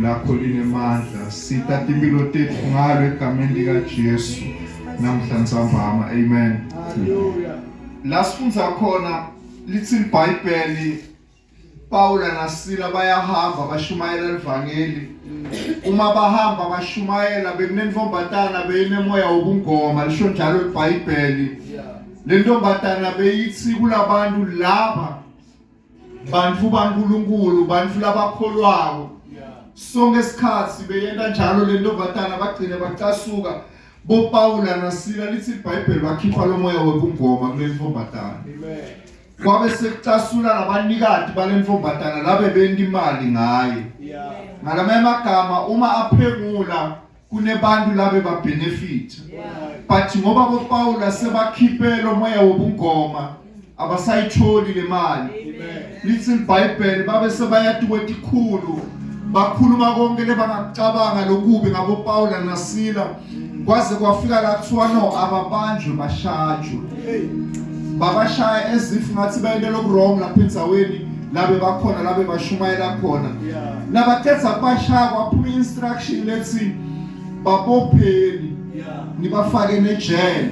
lakho linemandla sita timpilo tethu ngalo egameni lika Jesu namhlanje sambama amen. Hallelujah. La sifunza khona lithi iBhayibheli Paul na Sila bayahamba bashumayela evangeli. Uma bahamba bashumayela bekunentombatana beyinemoya wobungoma lisho njalo iBhayibheli. Le ntombatana beyithi kulabantu laba bantu baNkulunkulu bantu labakholwayo. Sonke isikhathi beyenda njalo le ntombatana bagcine bacasuka bo Paul na Sila lithi iBhayibheli bakhipha lo moya wobungoma kule ntombatana. Amen. Kwabe sekucasula nabanikati bale ntombatana labe benda imali ngaye. Ngalama emagama uma aphengula kunebantu labe ba benefit. But ngoba bo Paul sebakhiphe lo moya wobungoma abasayitholi le mali. Lithi iBhayibheli babe sebayatuwe tikhulu bakhuluma konke lebangacabanga lokubi ngabo Paul na Sila kwaze kwafika la kuthiwa no ababanjwe bashajwe. Babashaya ezif ngathi bayendele wrong lapha endzaweni labe bakhona labe bashumayela khona. Nabathetha kubashaya kwaphuma instruction lethi babopheni nibafake nejele.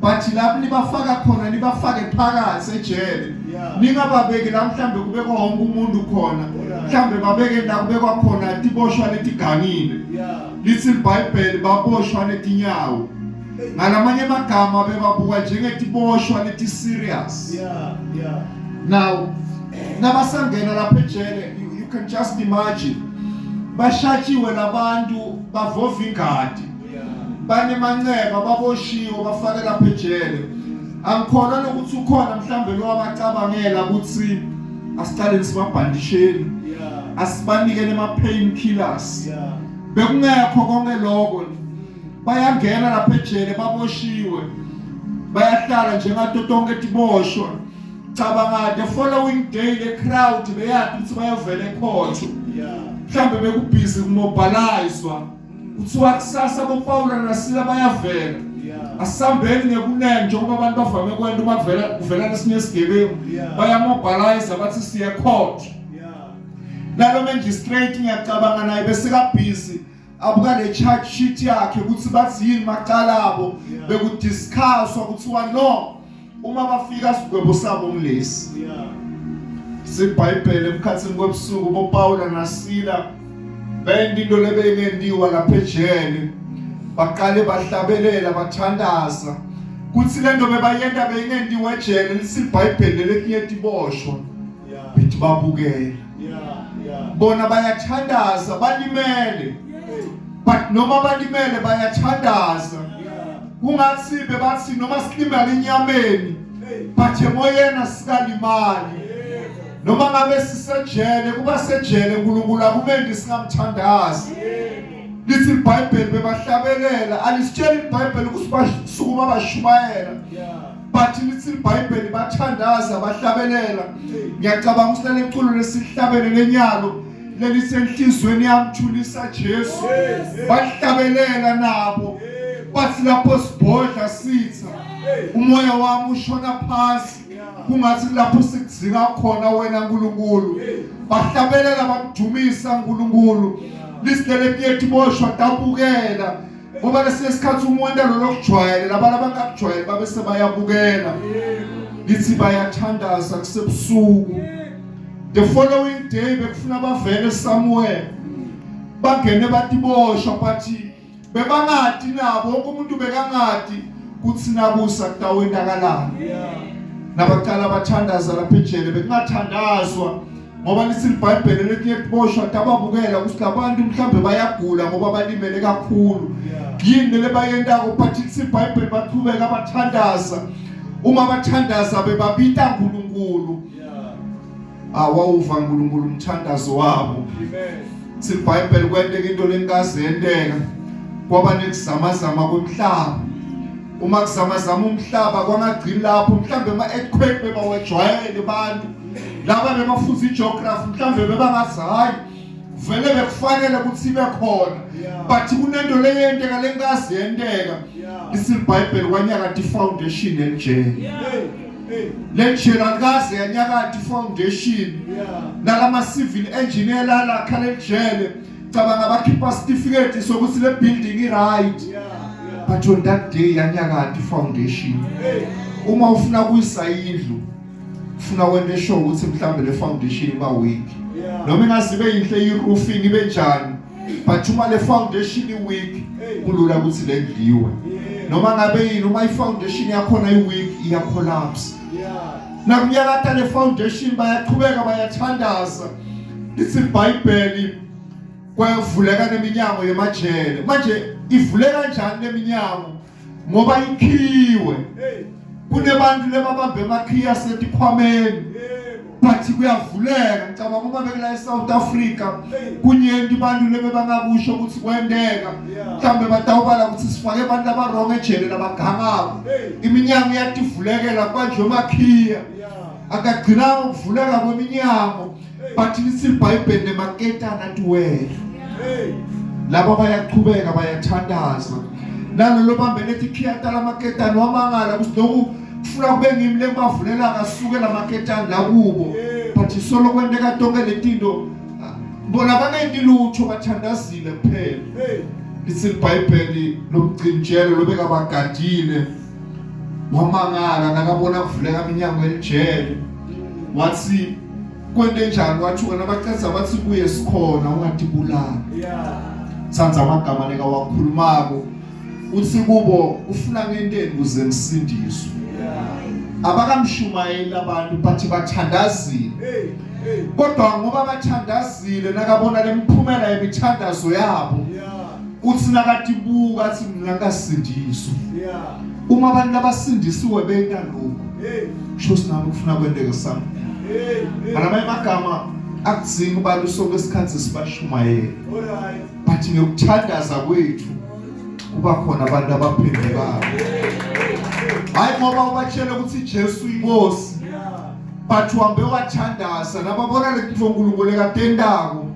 But lapho nibafaka khona nibafake phakathi ejele. Ningababeki la mhlambe kubekwa wonke umuntu khona. Mhlambe babeke la kubekwa khona tiboshwa letigangile. Lithi iBhayibheli baboshwa letinyawo. Ngalamanye amagama bebabuka njengetiboshwa leti serious. Now nabasangena lapha ejele you can just imagine bashatshiwe labantu bavova ingadi. Banemanceba baboshiwe bafake lapha ejele. Angikholwa ukuthi ukhona mhlambe lo abacabangela ukuthi asicale simabhandisheni. Asibanikele ama pain killers. Bekungekho konke lokho. Bayangena lapha ejele baboshiwe. Bayahlala njengato tonke tiboshwa. Cabanga the following day the crowd beyathi ukuthi bayovela ecourt. Mhlambe bekubhizi kumobilizwa. Kuthiwa kusasa bo Paul na Sila bayavela. Asambeni ngekunene njengoba abantu bavame kwenda uma kuvela nesinye isigebengu bayamobilize bathi siya court. Nalo magistrate ngiyacabanga naye bese kabhizi abuka le charge sheet yakhe ukuthi bathi yini macala abo bekudiscusswa kuthiwa no uma bafika sigwebo sabo umlesi. SiBhayibheli emkhathini kwebusuku bo Paul na Sila bende into lebengendiwa lapha ejele baqale bahlabelela bathandaza kuthi lento bebayenda beyingendiwe ejele lithi iBhayibheli letinye tiboshwa bithi babukela bona bayathandaza balimele. But noma balimele bayathandaza kungathi bebathi noma silimele inyameni but emoyeni sikalimali. Noma ngabe sisejele kuba sejele uNkulunkulu akumendi singamthandazi. Lithi iBhayibheli bebahlabelela alisitshela iBhayibheli ukuthi basukuma bashumayela. But lithi iBhayibheli bathandaza bahlabelela. Ngiyacabanga ukuthi leli culo lesihlabele lenyalo lelisenhlizweni yamthulisa Jesu. Bahlabelela nabo. Bathi lapho sibhodla sitha umoya wami ushona phansi. Kungathi lapho sikudzinga khona wena Nkulunkulu. Bahlabelela bamdumisa uNkulunkulu. Lisidele kiyethi boshwa tabukela. Ngoba lesikhathi umuntu lokujwayela labantu abangakujwayela babe sebayabukela. Lithi bayathandaza kusebusuku. The following day bekufuna bavele somewhere. Bangene batiboshwa bathi bebangati nabo wonke umuntu bekangati kuthi nabusa kutawendakalana. Nabaqala bathandaza lapha ejele bekungathandazwa ngoba lithi iBhayibheli lethi yeboshwa tababukela ukuthi labantu mhlambe bayagula ngoba balimele kakhulu. Yini lebayendako but lithi iBhayibheli baqhubeka bathandaza. Uma bathandaza bebabita uNkulunkulu. Awuva uNkulunkulu umthandazo wabo. Lithi iBhayibheli kwenteka into lenkazi yenteka kwaba nekuzamazama kwemhlaba. Uma kuzamazama umhlaba kwangagcina lapho mhlambe ama-earthquake bebawejwayele abantu laba bebafuza igeography mhlambe bebangazi hayi vele bekufanele ukuthi ibe khona but kunento leyenteka lenkazi yenteka. Lithi iBhayibheli kwanyakati foundation ejele. Lecture kaze yanyakati foundation nalama civil engineer la khala ejele cabanga bakhipha certificate sokuthi le building right. But on that day yanyakati foundation. Uma ufuna kuyisa indlu ufuna wende show ukuthi mhlambe le foundation iba weak. Noma ingasibe inhle i-roofing ibe njani. But uma le foundation i-weak kulula ukuthi lendliwe. Noma ngabe yini uma i-foundation yakhona i-weak iya collapse. Nakunyakata le foundation bayaqhubeka bayathandaza. Lithi iBhayibheli kwavuleka neminyango yemajele. Manje ivuleka kanjani leminyango? Ngoba ikhiwe. Kunebantu lebabambe emakhiya setikhwameni. Bathi kuyavuleka. Ngicabanga uma bekela eSouth Africa kunyenti abantu lebe bangakusho ukuthi kwendeka. Mhlambe batawubala ukuthi sifake abantu abarong ejele nabagangako. Iminyango iyativulekela manje emakhiya. Akagcina ukuvuleka kweminyango. But lithi iBhayibheli nemaketana atuwele. Laba bayaqhubeka bayathandaza. Nalo lobambele ethi khiyatala maketana wamangala ukuthi lokhu kufuna kube ngimi lengibavulela ngasuke la maketana la kubo. But solo kwendeka tonke letinto bona bangendi lutho bathandazile kuphela. Lithi iBhayibheli lomgcinjelo lobeka bagadile wamangala nakabona kuvuleka iminyango elijele. Wathi kwende njani wathuka nabacetha bathi kuye sikhona ungadibulanga. Sanza amagama leka wakhulumako uthi kubo ufuna ngenteni kuze ngisindiswe. Abakamshumayeli abantu bathi bathandazile. Kodwa ngoba bathandazile nakabona lemphumela yemithandazo yabo uthi nakatibuka athi mina ngasindiswa. Uma abantu abasindisiwe beka lokho sho sinami kufuna kwendeke sami. Mana magama akudzinga abantu sonke isikhathi sibashumayela. But ngokuthandaza kwethu kuba khona abantu abaphendekayo. Hayi ngoba ubatshela ukuthi Jesu inkosi. But uhambe wathandaza nababona lezinto uNkulunkulu ekatendako.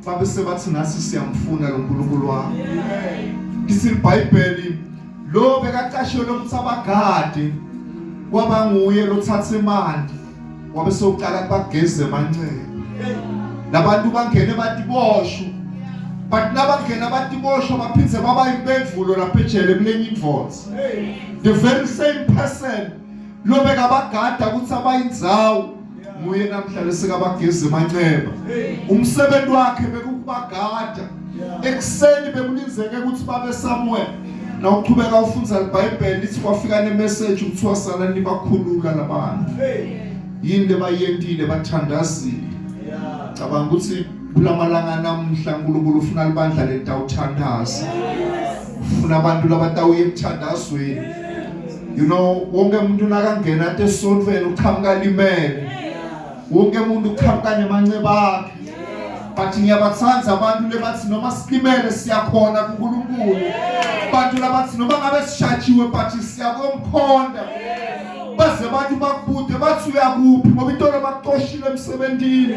Babe sebathi nasi siyamfuna lo uNkulunkulu wami. Lithi iBhayibheli lo bekaqashiwe lomtsabagade kwaba nguye lothatha imali. Wabe sokuqala kubageze emancebe. Labantu bangene batiboshwa. But nabangena batiboshwa baphindze baba impendulo lapha ejele kulenye indvodza. The very same person lo bekabagada ukuthi abayindzawo nguye namhlanje sekabageze emanceba. Umsebenzi wakhe bekukubagada. Ekseni bekulinzeke ukuthi babe somewhere. Na uqhubeka ufundza iBhayibheli lithi kwafika nemessage ukuthiwa sala nibakhulula labantu. Yini lebayentile bathandazile. Cabanga ukuthi kulamalanga namhla uNkulunkulu ufuna libandla letawuthandaza. Ufuna abantu labatawuye emthandazweni. You know, wonke umuntu nakangena esontweni uqhamuka limele. Wonke umuntu uqhamuka nemanceba akhe. But ngiyabathanza abantu lebathi noma silimele siyakhona kuNkulunkulu. Abantu labathi noma ngabe sishajiwe but siyakomkhonda. Baze bathi bakubude bathi uyakuphi ngoba intolo baqoshile emsebenzini.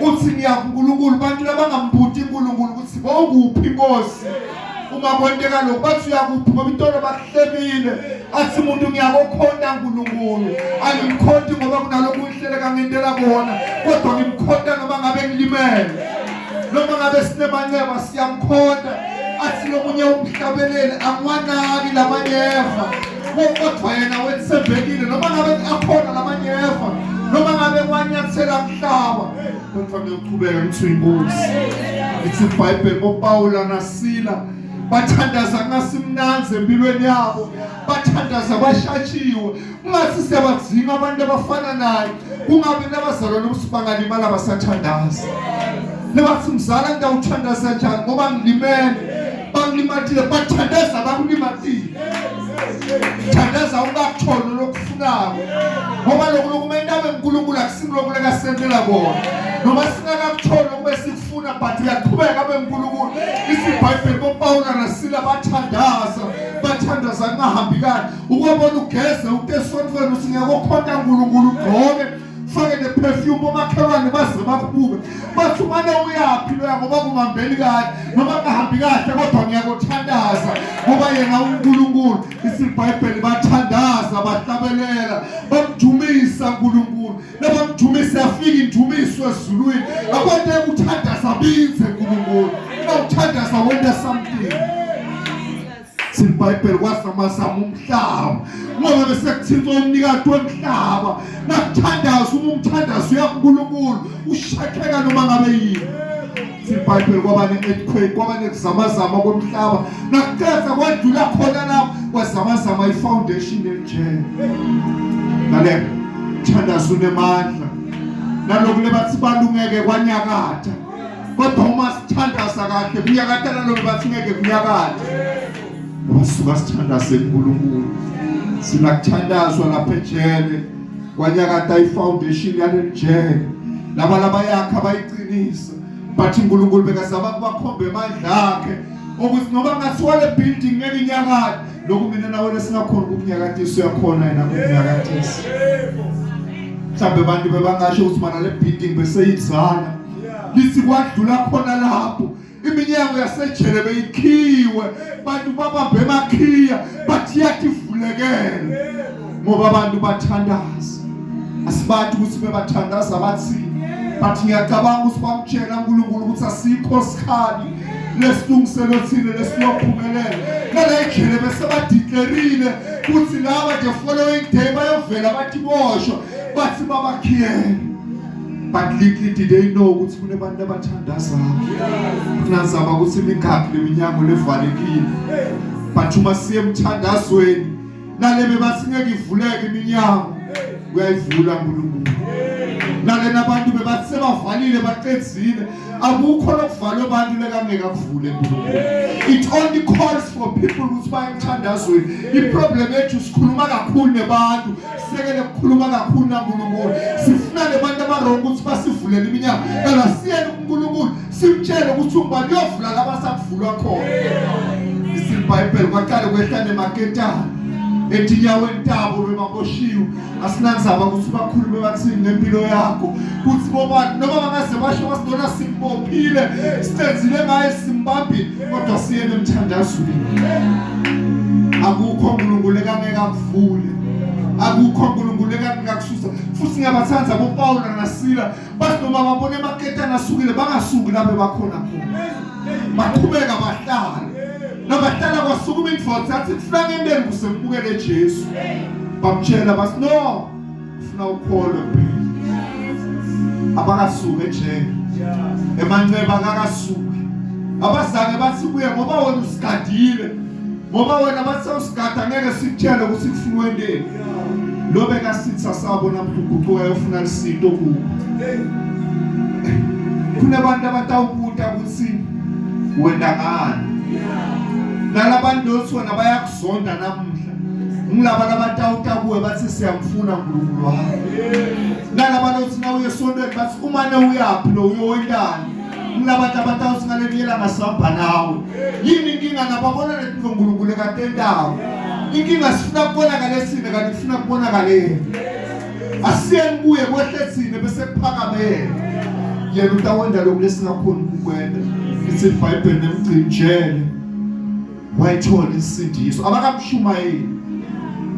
Uthi ngiyakuNkulunkulu abantu labangambuti uNkulunkulu ukuthi bokuphi inkosi. Ungakwendeka lokho bathi uyakuphi ngoba intolo bakuhlebile. Athi umuntu ngiyakokhonda uNkulunkulu. Angimkhonti ngoba kunalokho uhleleka ngentela kona. Kodwa ngimkhonda noma ngabe ngilimele. Noma ngabe sinemanceba siyamkhonda. Athi lomunye umhlabelele angwanaki lamanyefa. Kodwa yena wethembekile noma ngabe akhona lamanyefa. Noma ngabe wanyathela umhlaba. Kodwa ngiyoqhubeka ngithi inkosi. Lithi iBhayibheli boPawula naSila bathandaza ngasimnanze empilweni yabo. Bathandaza bashatshiwe. Ungathi siyabadzinga abantu abafana naye. Kungabe nabazalwane usibangalimala basathandaza. Lebathi mzala ngawuthandaza njani ngoba ngilimele. Bangilimathile bathandaza bakulimathile. Thandaza ungakutholi lokufunayo. Ngoba lokho kumele abe uNkulunkulu akusinloku lekasendela kona. Noma singakakutholi kube sikufuna but uyaqhubeka abe uNkulunkulu. IBhayibheli boPawula naSila bathandaza ngahambi kani. Ukubona ugeze utesontweni uthi ngiyakokhonda uNkulunkulu ugqoke. Fake the perfume bomakhelwane baze bakubuke. Bathi umane uyaphi lo ngoba kumambeli kahle noma kahambi kahle kodwa ngiyakuthandaza ngoba yena uNkulunkulu. IBhayibheli bathandaza bahlabelela bamjumisa uNkulunkulu. Labamjumisa yafika indumiso ezulwini. Abantu ekuthandaza binze uNkulunkulu. ukuthandaza wena something. Simbhayibheli kwasamazama umhlaba ngoba bese kuthixo umnikati womhlaba nakuthandaza uma umthandaza uyakuNkulunkulu ushakheka noma ngabe yini. Simbhayibheli kwaba ne-earthquake kwaba nekuzamazama komhlaba nakuqeda kwadlula khona lapho kwazamazama i-foundation enjena. Ngale umthandazo unemandla nalokule bathi balungeke kwanyakatha kodwa uma sithandaza kahle kunyakatha nalokule bathi ngeke kunyakatha. Wasuka sithandaze uNkulunkulu sinakuthandazwa lapha ejele kwanyakatha i-foundation yalenjele laba yakha bayiqinisa bathi uNkulunkulu bekazama kubakhombe amandla akhe ukuthi ngoba ngathiwa le building ngeke inyakathe lokhu mina nawe lesingakhona ukunyakathiswa yakhona yena ukunyakathisa. Mhlawumbe abantu bebangasho ukuthi mana le building beseyizala lithi kwadlula khona lapho iminyango yasejele beyikhiwe bantu babambe emakhiya bathi yathi vulekele ngoba abantu bathandaza. Asibathi ukuthi bebathandaza bathi bathi ngiyacabanga ukuthi bamtshela uNkulunkulu ukuthi asikho sikhali lesilungiselo thile lesiyophumelela nala ejele bese badeclareile ukuthi laba the following day bayovela bathi boshwa bathi babakhiyele. But little did they know ukuthi kunebantu abathandaza kunazama ukuthi imigaqo leminyango levalekile but uma siye emthandazweni nalebe bathi ngeke ivuleke iminyango uyayivula uNkulunkulu. Nalena abantu bebathi sebavalile baqedzile akukho lokuvalwe abantu lekangeke akuvule uNkulunkulu. It only calls for people ukuthi bayemthandazweni. Iproblem yethu sikhuluma kakhulu nebantu sekele kukhuluma kakhulu naNkulunkulu. Sifuna lebantu abarongo ukuthi basivulele iminyango kana siyele uNkulunkulu simtshele ukuthi ungubani uyovula laba sakuvulwa khona. IsiBhayibheli kwaqala kwehlane emaketana etinyaweni tabo bebaboshiwe asinanzaba ukuthi bakhulume bathini ngempilo yakho ukuthi bobani noma bangaze basho basidona simbophile sitenzile ngaye simbambile kodwa siyele emthandazweni. Akukho uNkulunkulu ekangeke akuvule akukho uNkulunkulu ekangeke akususa futhi ngiyabathanza boPaul naSila bathi noma babone emaketana asukile bangasuki lapho bakhona khona baqhubeka bahlala nabahlala kwasukuma indvodza yathi kufuna ngempela kusembukele Jesu bamtshela bathi no ufuna ukholwe kuphela abakasuka ejele emanceba akakasuki abazange bathi kuye ngoba wena usigadile ngoba wena bathi usigada ngeke sikutshele ukuthi kufunwe ndeni lo bekasithi asabo namhluguquka yofuna lisinto kubo. Kunabantu abatawubuta ukuthi wena ngani nalabantu losona bayakuzonda namuhla ngilaba labatawuta kuwe bathi siyamfuna uNkulunkulu wakho. Nalaba lothi na uye sondweni bathi umane uyapi lo uyoyindani ngilaba abatawuthi ngalenyela ngasamba nawe yini inkinga nababona lethu uNkulunkulu ekatentayo inkinga sifuna kubona kalesine kanti sifuna kubona kale asiyeni kuye kwehletsine bese kuphakamela yena utawenda lokhu lesingakhona ukukwenda. Ithi iBhayibheli nemgcinjele wayithola isindiso abakamshumayeli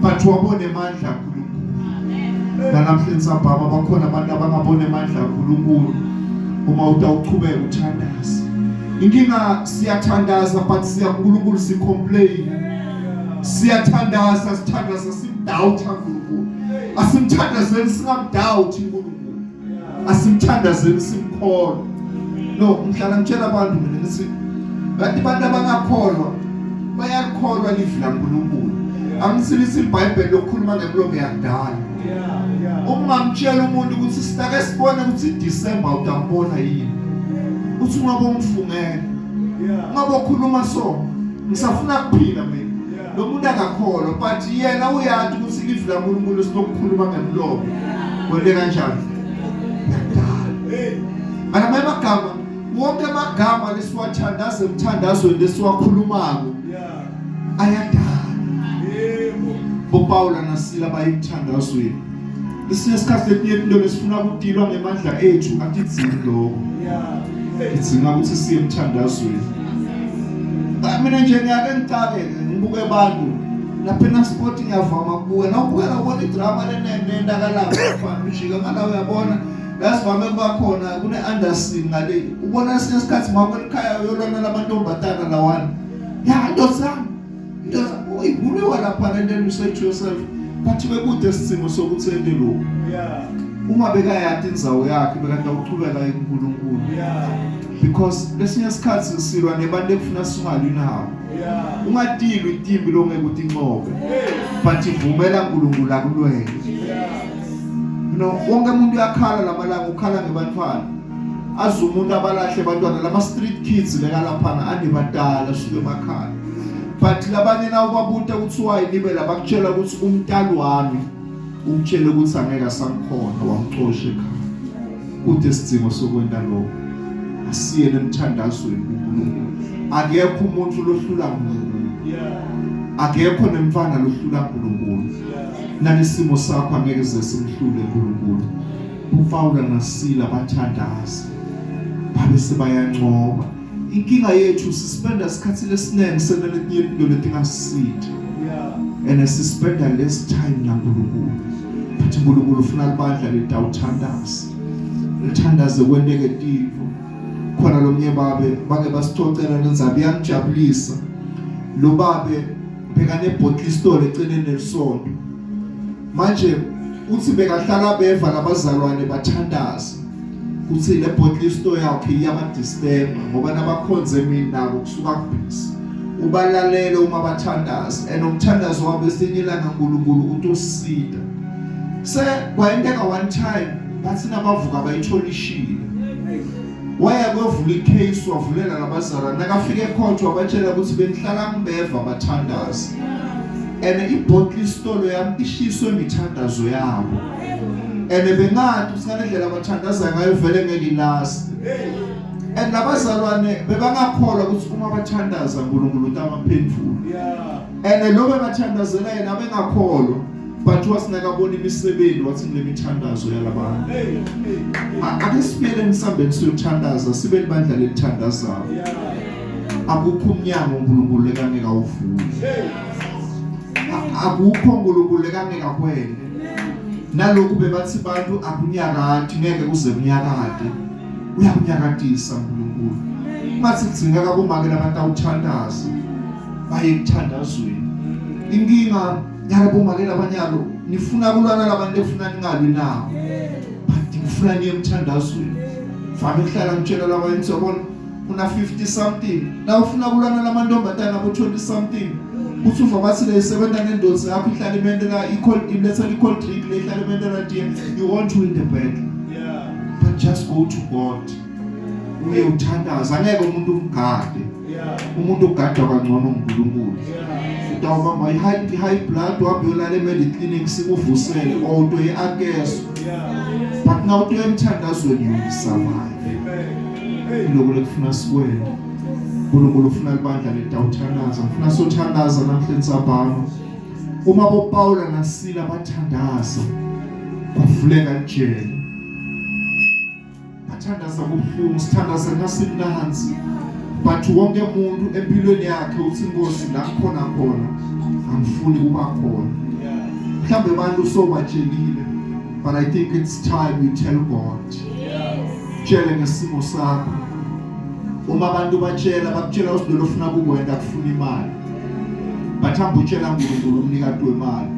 but wabona amandla kaNkulunkulu. Namhlanje sababa bakhona abantu abangabona amandla kaNkulunkulu uma utawuqhubeka uthandaza. Inkinga siyathandaza but siyaNkulunkulu sicomplain. Siyathandaza sithandaza simdoubt uNkulunkulu. Asimthandazeni singamdoubt uNkulunkulu. Asimthandazeni simkholwa. No, ngihlala ngitshela abantu mina ngithi bathi abantu abangakholwa bayakholwa livi laNkulunkulu. Angisilisi iBhayibheli lokukhuluma ngemlomo yakudala. Ungamtshela umuntu ukuthi sitake sibone ukuthi iDecember utambona yini. Uthi ungabe umfungele. Ungabe ukhuluma so. Ngisafuna kuphila mina. Lo muntu akakholwa but yena uyathi ukuthi livi laNkulunkulu sinokukhuluma ngemlomo. Kwende kanjani? Anamanye amagama wonke amagama lesiwathandaza emthandazweni lesiwakhulumako ayadala. boPaul naSila bayithandazweni lesinye isikhathi into lesifuna ukudilwa ngemandla ethu akidzingi lokho idzinga ukuthi siye emthandazweni. Mina nje ngiyake ngicabeke ngibuke abantu lapha nasport ngiyavama kubuka nawubuka ubona idrama lenendakalayo lapha ujika ngala uyabona Lasivame kuba khona kune-undersing ngale. Ubona esikhathi makwelikhaya uyolwana lamantombazana lawana. Ya ndozami. Uyibulewa lapha and then you say to yourself, bathi bekude isimo sokuthi ende lokho. Yeah. Uma bekayadi indzawo yakhe bekade uqhubeka kuNkulunkulu. Yeah. Because lesinye isikhathi silwa nebantu ekufuna singalwi nawo. Yeah. Ungadili itimbi longeke ukuthi inqobe. But ivumela uNkulunkulu akulwele. Yeah. Wonke umuntu uyakhala lamalanga ukhala ngebantwana. Azi umuntu abalahle abantwana lama street kids leka lapha anebadala suke emakhaya. But labanye nawo babuta ukuthi why nibe labakutshela ukuthi umntalo wami umtshele ukuthi angeke asamkhona wamxosha ekhaya. Kude isidingo sokwenda lokho. Asiye nemthandazweni uNkulunkulu. Akekho umuntu lohlula uNkulunkulu. Yeah. Akekho nemfana lohlula uNkulunkulu. Nalisimo sakho angeke simhlule uNkulunkulu. uPaul naSila bathandaza babe sebayancoba. Inkinga yethu sispenda isikhathi lesiningi seneletinto letingasisithi. And sispenda less time naNkulunkulu. But uNkulunkulu ufuna ibandla letawuthandaza. Lithandaze kwendeke tifo. Khona lomnye babe bake basicocela lenzabi yangijabulisa. Lo babe bekane bottle store eceleni nesonto. Manje uthi bekahlala beva labazalwane bathandaza. Kuthi le bottle store yakhe iyabadisturb ngoba nabakhonze mina nabo kusuka kubisi. Ubalalele uma bathandaza enomthandazo wabo esinyilanga uNkulunkulu utosida. Se kwayendeka one time bathi nabavuka bayitholishile. Waya kwevula icase wavulela labazalwane nakafike ecourt wabatshela ukuthi benihlala ngibeva bathandaza. And ibottle store yami ishiswe imithandazo yabo. And bengathi usingalendlela abathandaza ngayo vele ngeke last. And labazalwane bebangakholwa ukuthi uma bathandaza uNkulunkulu utamaphendula. And lo bebathandazela yena bengakholwa but wasinakabona imisebenzi wathi le mithandazo yalabantu. Ake sibele nisambeni siyothandaza sibe libandla lethandazayo. Akukho umnyango uNkulunkulu lekangeke awuvule. Akukho uNkulunkulu lekangeke akwele. Nalokhu bebathi abantu akunyakati ngeke kuze kunyakade. Uyakunyakatisa uNkulunkulu. Mathi kudingeka bomake labantu awuthandaza baye ekuthandazweni. Inkinga yabo bomake labanyalo nifuna kulwana labantu efuna ningalwi nawo. But ngifuna niye emthandazweni. Fana ukuhlala ngitshela labantu yabona una 50 something. Na ufuna kulwana lamantombazana abo 20 something. Uthi uva bathi le sebenza nendozi yakho ihlala imendela iletha i-cold drink le ihlala imendela tiye. You want to win the battle. Yeah. But just go to God. Uye uthandaza angeke umuntu umgade. Yeah. Umuntu ugadwa kangcono uNkulunkulu. Yeah. Utawubamba i-high blood wabuyolala e-medical clinic sikuvusele or uto ye-akeso. Yeah. But now uto emthandazweni you will survive. Amen. Lokho lekufuna sikwenda. uNkulunkulu ufuna ibandla letawuthandaza. Ufuna sothandaza namhlanje sabhano. Uma boPaul naSila bathandaza bavuleka ejele. Bathandaza kubuhlungu sithandaza ngasimnanzi. But wonke umuntu empilweni yakhe uthi Nkosi la khona angifuni kuba khona. Mhlambe abantu sobatshelile but I think it's time you tell God. Tshele ngesimo sakho. Uma abantu batshela bakutshela ukuthi lo ufuna kukwenda kufuna imali. Bathamba utshela uNkulunkulu umnikati wemali.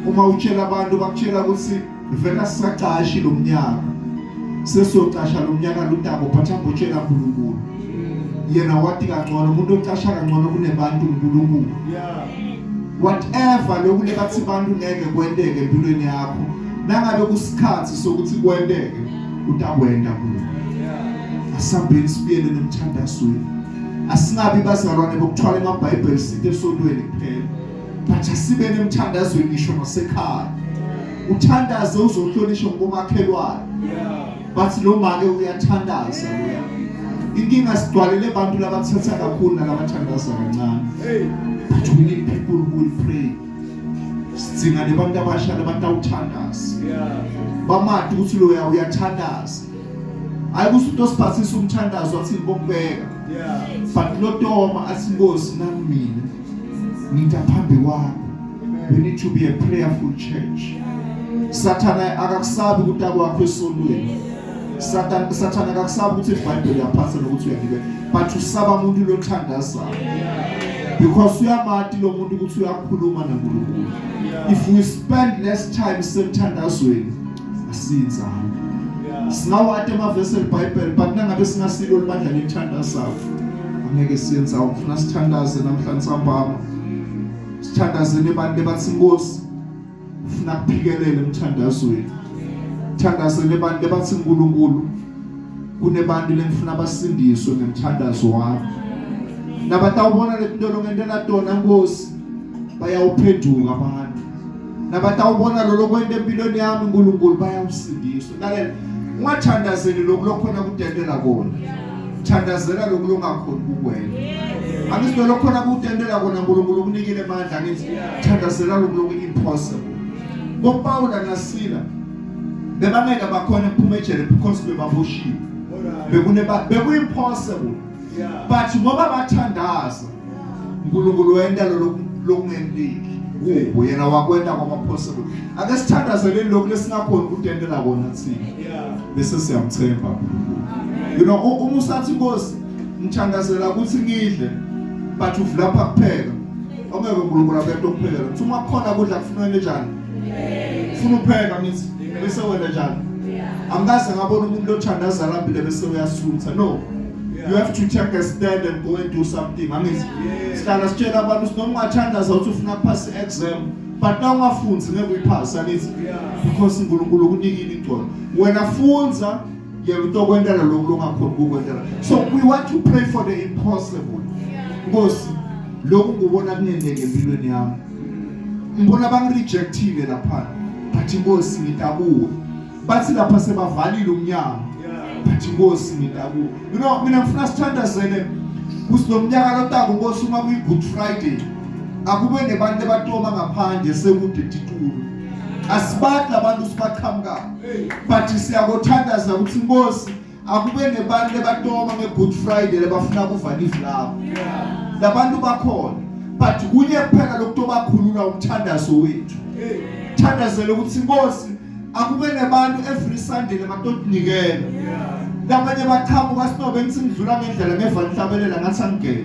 Uma utshela abantu bakutshela ukuthi vela sisaqashi lo mnyaka. Sesoqasha lo mnyaka lutabo bathamba utshela uNkulunkulu. Yena wathi kangcono umuntu oqasha kangcono kunebantu uNkulunkulu. Whatever lokhu lekathi abantu ngeke kwendeke empilweni yakho. Nangabe kusikhathi sokuthi kwendeke utakwenda kulo. Asambeni sibiyele nemthandazweni. Asingabi bazalwane bokuthwala amaBhayibheli sithe esontweni kuphela. But asibe nemthandazweni ngisho nasekhaya. Uthandaze uzohlonishwa ngomakhelwane. Bathi lo make uyathandaza loya. Inkinga sigcwalele abantu labathatha kakhulu nalabathandaza kancane. But we need people who will pray. Sidinga nabantu abasha labatawuthandaza. Bamati ukuthi loya uyathandaza. Ayikusuthi osiphathisa umthandazo athi ngibokubeka. But lo Toma athi Nkosi nami mina ngitaphambi kwakho. We need to be a prayerful church. Sathana akakusabi ukuthi akwakho esonweni. Sathana akakusabi ukuthi iBhayibheli yaphatha nokuthi uyalibeka. But usaba umuntu lothandaza. Because uyamati lo muntu ukuthi uyakhuluma naNkulunkulu. If we spend less time semthandazweni asinzanga. Singawathe amavesi eBhayibheli but nangabe singasilo libandla lithandazayo angeke siyenza ufuna sithandaze namhlanje sambama. Sithandazeni abantu bathi Nkosi ufuna kuphikelele emthandazweni. Thandazeni abantu bathi uNkulunkulu kunebantu lengifuna basindiswe ngemthandazo wami. Nabatawubona lento longendela tona Nkosi bayawuphenduka abantu. Nabatawubona lo lokwenda empilweni yami uNkulunkulu bayawusindiswa. Lalela ungathandazeli lokulokhona kudendela kona. Thandazela lokulongakhona kukwena. Angisho lokhona kudendela kona uNkulunkulu kunikile amandla ngithi thandazela lokulonga impossible. ngoPaula naSila bebameka bakhona ukuphuma ejele because bebaboshiwe beku-impossible but ngoba bathandaza uNkulunkulu wenda lokungenliki kubo yena wakwenda kwama-possible. Ake sithandazeleni lokhu lesingakhona ukudendela kona thina bese siyamthemba uNkulunkulu. You know uma usathi Nkosi ngithandazela ukuthi ngidle but uvulapha kuphela ongeke uNkulunkulu akuyento kuphela ukuthi uma kukhona kudla kufuneka njani ufuna upheka ngithi bese wena njani angikaze ngabona umuntu lothandaza lapho bese uyasutha. No, you have to take a stand and go and do something. Angithi sihlala sitshela abantu ukuthi noma ungathandaza ukuthi ufuna ukuphasa i-exam but na ungafunzi ngeke uyiphase angithi because uNkulunkulu ukunikile ingcono wena funza yena utokwendela lokho longakhona ukukwendela. So we want to pray for the impossible. Nkosi lokhu ngubona kunendeke empilweni yami ngibona bangirejectile lapha but Nkosi ngitakuwe bathi lapha sebavalile umnyango but Nkosi ngitakuwe. You know mina ngifuna sithandazele kusinomnyaka lotako Nkosi uma kuyi Good Friday akube nebantu batoma ngaphandle sekude titulu asibathi labantu sibaqhamuka but siyakuthandaza ukuthi Nkosi akube nebantu batoma ngeGood Friday lebafuna kuvala ivlabo labantu bakhona but kunye kuphela lokho bakhulula umthandazo wethu. Thandazele ukuthi Nkosi akube nebantu every Sunday lebatodinikela labanye baqhamuka sinobe ngithi ngidlula ngendlela ngeva nhlabelela ngathi angene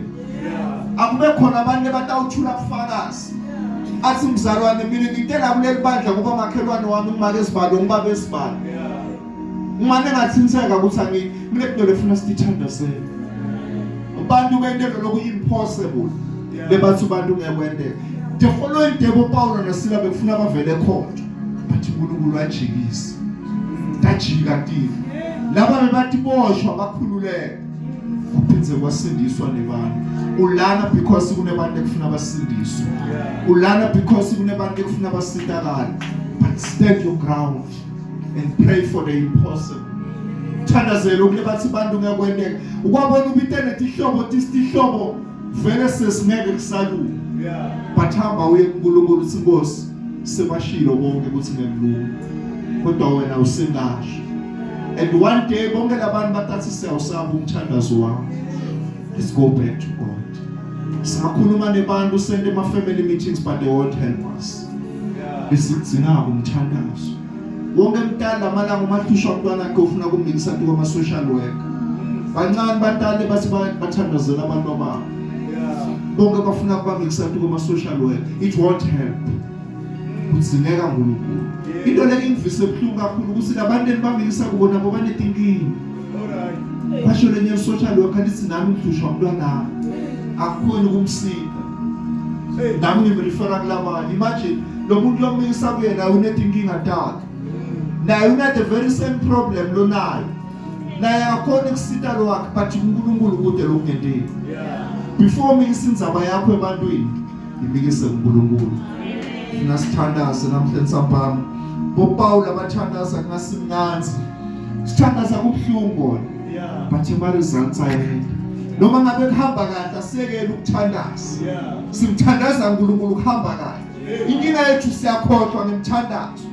akube khona abantu batawuthula kufakazi athi mzalwane mina ngitela kuleli bandla kuba makhelwane wami ngimake esibalo ngibaba esibalo ngimane ngathinseka ukuthi angithi mina into lefuna sithandazele abantu bendelo loku-impossible lebathu bantu ngekwendela. The following day uPaul naSila bekufuna bavele ekhotho but uNkulunkulu wajikisa tajika kini laba bebathi boshwa bakhululeke kuphinze kwasindiswa nebantu. Ulana because kunebantu ekufuna basindiswe ulana because kunebantu ekufuna basindakala but stand your ground and pray for the impossible. Thandazela ukulebathi bantu ngekwendela ukwabona ubitene tihlobo tisihlobo vele sesingeke kusalula but hamba uye kuNkulunkulu uthi Nkosi sebashilo bonke ukuthi ngekulunga kodwa wena usengasho. And one day bonke labantu batathi siyawusaba umthandazo wami. Let's go back to God. Singakhuluma nebantu sende ama-family meetings but they won't help us. Besidzinga umthandazo wonke mntana amalanga umahlusha umntwana wakhe ufuna kumnikisa kuba ama-social worker bancane batale bathi bathandazela abantu ababo bonke bafuna kubamikisa kuba ama-social worker. It won't help. Kudzineka uNkulunkulu. Into le ingivise ebuhlungu kakhulu ukuthi labantu enibamikisa kubo nabo banetinkinga. Basho lenye social worker lithi nami ngihlushwa umntwana akukhona ukumsika nami ngimrefera kulabanye. Imagine lo muntu lomikisa kuyena unetinkinga takhe naye una the very same problem lonayo naye akhona ukusita lo wakhe but uNkulunkulu kude lokungenteni. Before mikisa indzaba yakho ebantwini imikise uNkulunkulu. Nasithandaza namhlanje sambama boPaul abathandaza ngasimnanzi sithandaza kubuhlungu but ama-results ayenda noma ngabe kuhamba kahle asekele ukuthandaza simthandaza uNkulunkulu kuhamba kahle. Inkinga yethu siyakhohlwa ngemthandazo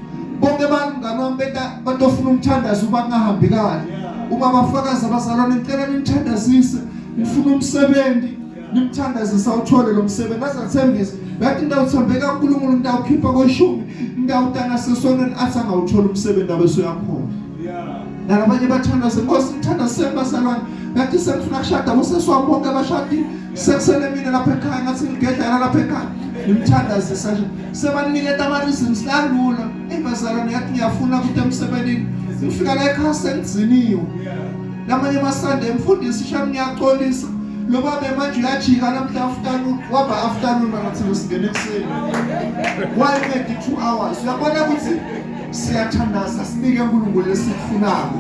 bonke abantu nganoma batofuna umthandazo uma kungahambi kahle uma bafakazi abazalwane ngicela nimthandazise ngifuna umsebenzi nimthandazisa uthole lo msebenzi azathembisa Bathi ngawuthembeka uNkulunkulu ngawukhipha koshumi ngawutana sesonweni athi angawuthola umsebenzi abeso yakhona. Nalabanye bathandaza Nkosi ngithanda sembazalwane bathi sengifuna kushada boseswami bonke abashadile sekusele mina lapha ekhaya ngathi ngigedlela lapha ekhaya ngimthandaze sasha sebaniketa ama reasons lalula imbazalwane yathi ngiyafuna ukuthi emsebenzini ngifika la ekhaya sengiziniwe namanye amasande emfundisi shami ngiyaxolisa lo baba manje uyajika namhla afternoon waba afternoon ngathi singene ekseni why make 2 hours uyabona ukuthi siyathandaza sinike uNkulunkulu lesifunayo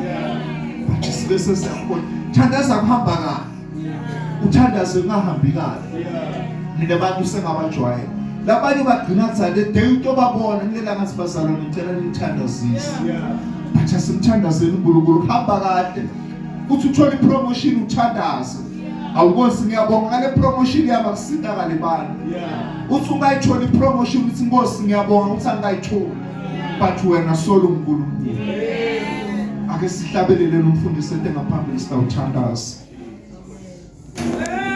bathi sibe sesiyakho thandaza kuhamba kahle uthandaze ungahambi kahle nina abantu sengabajwayela labanye bagcina kuthande day into babona ngilela ngathi bazalwane ngicela nithandazise bathi simthandazeni uNkulunkulu kuhamba kahle uthi uthola ipromotion uthandaze awukosi ngiyabonga ngale promotion yaba kusintakale bani uthi ungayithola ipromotion uthi Nkosi ngiyabonga ukuthi angayithola but wena solo uNkulunkulu ake sihlabelele lo mfundisi ente ngaphambili sitawuthandaza